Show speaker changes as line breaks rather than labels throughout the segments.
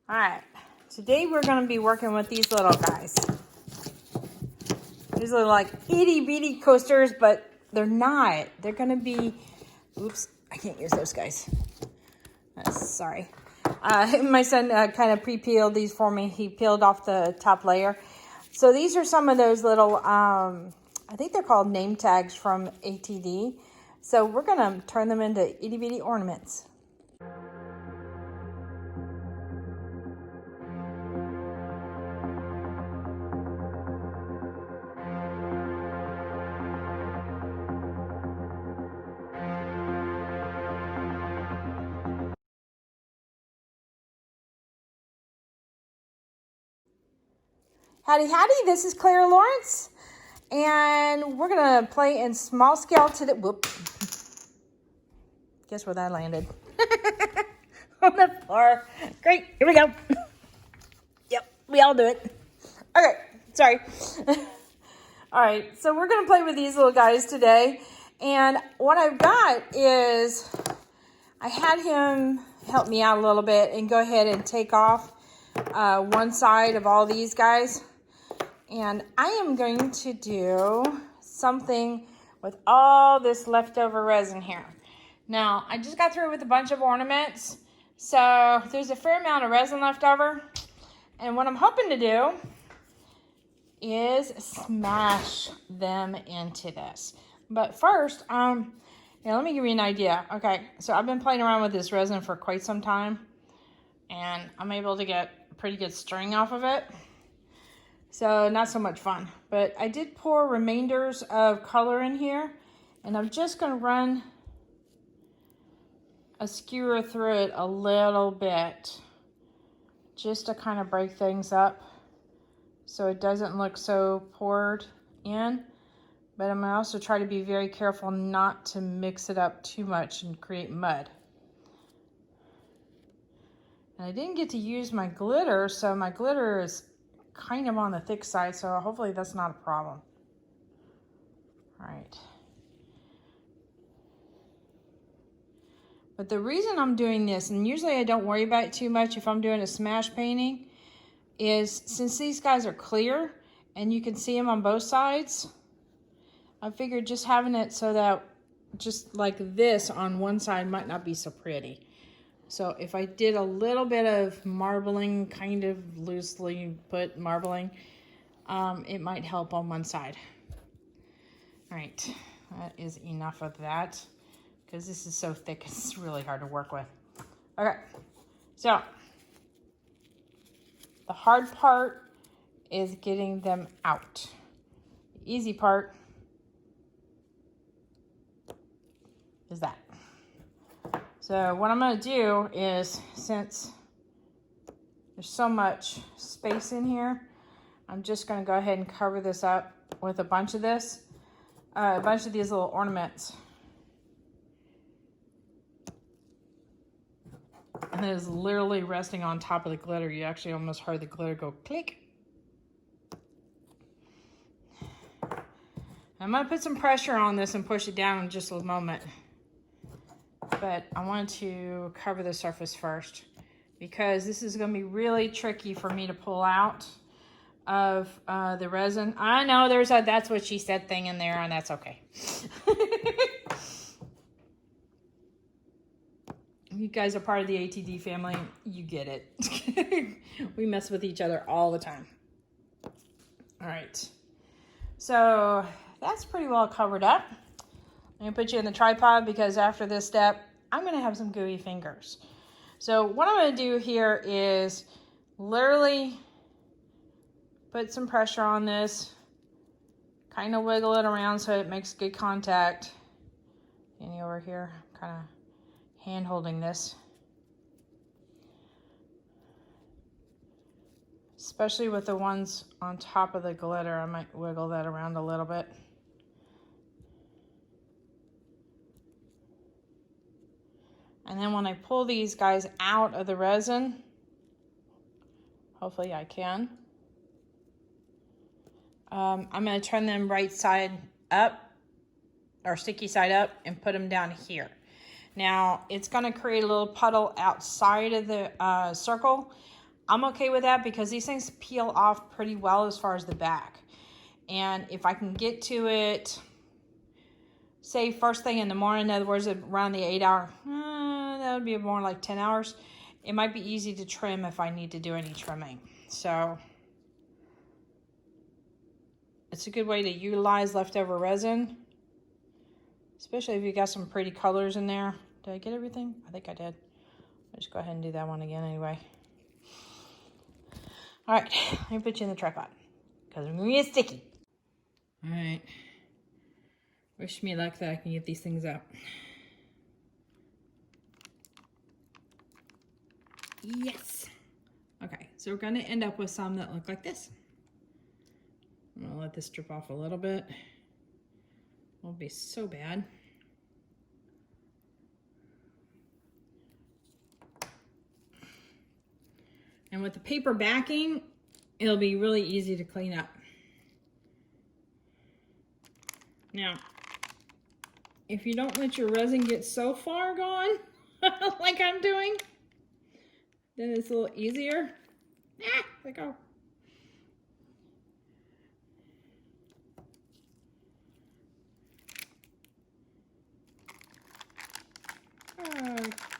All right, today we're going to be working with these little guys. These are like itty bitty coasters, but they're not. They're going to be, oops, I can't use those guys. Sorry. My son kind of pre-peeled these for me. He peeled off the top layer. So these are some of those little, I think they're called name tags from ATD. So we're going to turn them into itty bitty ornaments. Howdy Howdy, this is Clara Lawrence, and we're going to play in small scale today. Whoop. Guess where that landed? On the floor. Great, here we go. Yep, we all do it. Okay, sorry. All right, so we're going to play with these little guys today, and what I've got is I had him help me out a little bit and go ahead and take off one side of all these guys. And I am going to do something with all this leftover resin here. Now, I just got through with a bunch of ornaments, so there's a fair amount of resin left over. And what I'm hoping to do is smash them into this. But first, let me give you an idea. Okay, so I've been playing around with this resin for quite some time, and I'm able to get pretty good string off of it. So not so much fun, but I did pour remainders of color in here, and I'm just going to run a skewer through it a little bit just to kind of break things up so it doesn't look so poured in. But I'm going to also try to be very careful not to mix it up too much and create mud. And I didn't get to use my glitter, so my glitter is kind of on the thick side, so hopefully that's not a problem. All right. But the reason I'm doing this, and usually I don't worry about it too much if I'm doing a smash painting, is since these guys are clear and you can see them on both sides, I figured just having it so that just like this on one side might not be so pretty. So if I did a little bit of marbling, kind of loosely put marbling, it might help on one side. All right, that is enough of that because this is so thick, it's really hard to work with. Okay, so the hard part is getting them out. The easy part is that. So what I'm going to do is, since there's so much space in here, I'm just going to go ahead and cover this up with a bunch of this, a bunch of these little ornaments. And it is literally resting on top of the glitter. You actually almost heard the glitter go click. I'm going to put some pressure on this and push it down in just a moment. But I want to cover the surface first because this is going to be really tricky for me to pull out of the resin. I know there's a "that's what she said" thing in there, and that's okay. You guys are part of the ATD family. You get it. We mess with each other all the time. All right. So that's pretty well covered up. I'm going to put you in the tripod because after this step, I'm going to have some gooey fingers. So what I'm going to do here is literally put some pressure on this, kind of wiggle it around so it makes good contact. Annie over here, kind of hand holding this. Especially with the ones on top of the glitter, I might wiggle that around a little bit. And then when I pull these guys out of the resin, hopefully I can, I'm going to turn them right side up, or sticky side up, and put them down here. Now, it's going to create a little puddle outside of the circle. I'm okay with that because these things peel off pretty well as far as the back. And if I can get to it, say first thing in the morning, in other words, around the 8 hour, that would be more like 10 hours. It might be easy to trim if I need to do any trimming. So it's a good way to utilize leftover resin, especially if you got some pretty colors in there. Did I get everything? I think I did. I'll just go ahead and do that one again anyway. All right, let me put you in the tripod because I'm gonna get sticky. All right, wish me luck that I can get these things out. Yes. Okay, so we're gonna end up with some that look like this. I'm gonna let this drip off a little bit. Won't be so bad. And with the paper backing, it'll be really easy to clean up. Now, if you don't let your resin get so far gone, like I'm doing, then it's a little easier. Let go.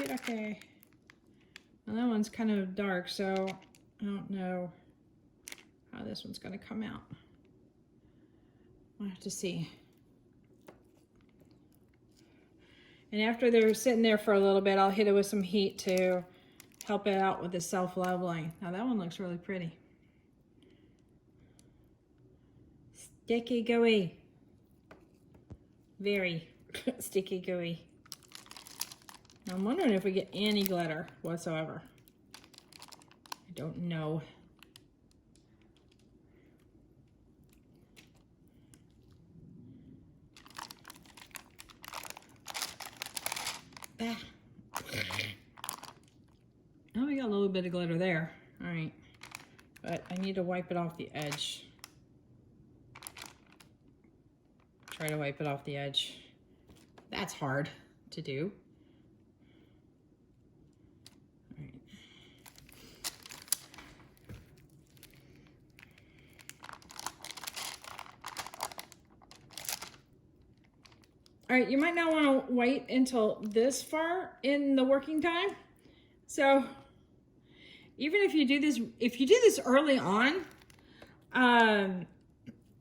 Okay. Well, that one's kind of dark, so I don't know how this one's going to come out. I'll have to see. And after they're sitting there for a little bit, I'll hit it with some heat to help it out with the self-leveling. Now that one looks really pretty. Sticky gooey. Very sticky gooey. I'm wondering if we get any glitter whatsoever. I don't know. Oh, we got a little bit of glitter there. All right, but I need to wipe it off the edge. Try to wipe it off the edge. That's hard to do. All right, you might not want to wait until this far in the working time. So even if you do this early on,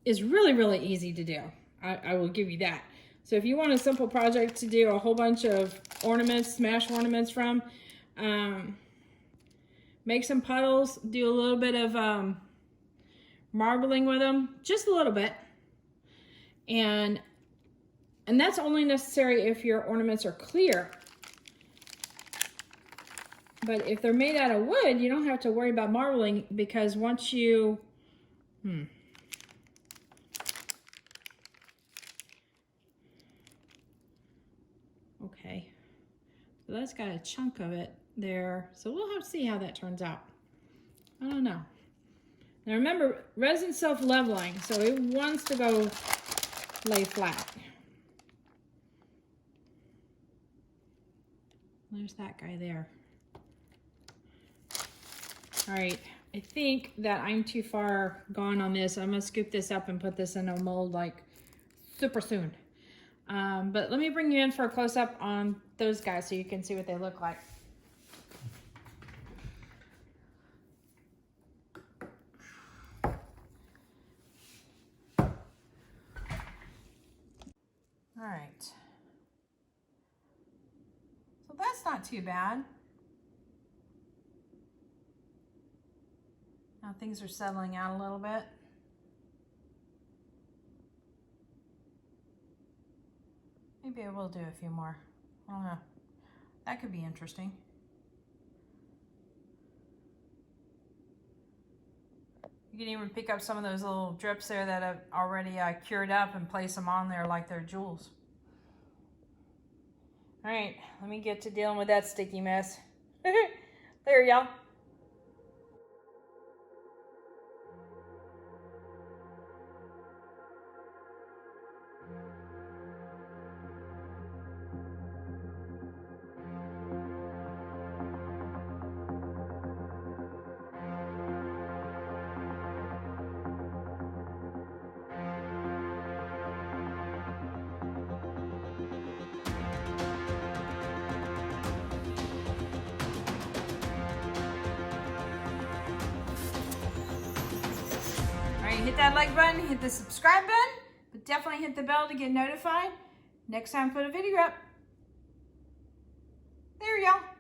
is really, really easy to do. I will give you that. So if you want a simple project to do a whole bunch of ornaments, smash ornaments from, make some puddles, do a little bit of marbling with them, just a little bit. And that's only necessary if your ornaments are clear. But if they're made out of wood, you don't have to worry about marbling because once you, okay, so that's got a chunk of it there. So we'll have to see how that turns out. I don't know. Now remember, resin self-leveling, so it wants to go lay flat. There's that guy there. All right, I think that I'm too far gone on this. I'm gonna scoop this up and put this in a mold like super soon. But let me bring you in for a close-up on those guys so you can see what they look like. All right. So that's not too bad. Now things are settling out a little bit. Maybe I will do a few more. I don't know. That could be interesting. You can even pick up some of those little drips there that I've already cured up and place them on there like they're jewels. All right, let me get to dealing with that sticky mess. There, y'all. hit that like button, hit the subscribe button, but definitely hit the bell to get notified next time I put a video up. There you go.